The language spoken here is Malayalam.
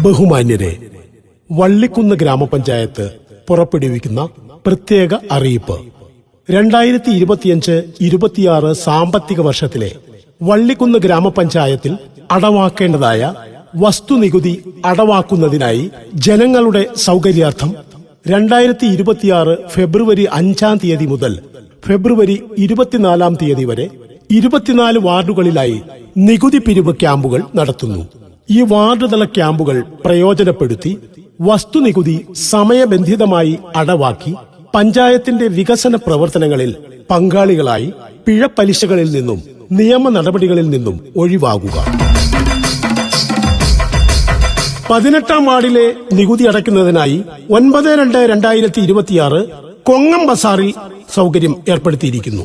ബഹുമാന്യരെ, വള്ളിക്കുന്ന് ഗ്രാമപഞ്ചായത്ത് പുറപ്പെടുവിക്കുന്ന പ്രത്യേക അറിയിപ്പ്. 2025-26 സാമ്പത്തിക വർഷത്തിലെ വള്ളിക്കുന്ന് ഗ്രാമപഞ്ചായത്തിൽ അടവാക്കേണ്ടതായ വസ്തുനികുതി അടവാക്കുന്നതിനായി ജനങ്ങളുടെ സൗകര്യാർത്ഥം 2026 ഫെബ്രുവരി 5 മുതൽ ഫെബ്രുവരി 24 വരെ 24 വാർഡുകളിലായി നികുതി പിരിവ് ക്യാമ്പുകൾ നടത്തുന്നു. ഈ വാർഡ് തല ക്യാമ്പുകൾ പ്രയോജനപ്പെടുത്തി വസ്തുനികുതി സമയബന്ധിതമായി അടവാക്കി പഞ്ചായത്തിന്റെ വികസന പ്രവർത്തനങ്ങളിൽ പങ്കാളികളായി പിഴപ്പലിശകളിൽ നിന്നും നിയമ നടപടികളിൽ നിന്നും ഒഴിവാകുക. 18ാം വാർഡിലെ നികുതി അടയ്ക്കുന്നതിനായി 9/2/2026 കൊങ്ങം ബസാറിൽ സൗകര്യം ഏർപ്പെടുത്തിയിരിക്കുന്നു.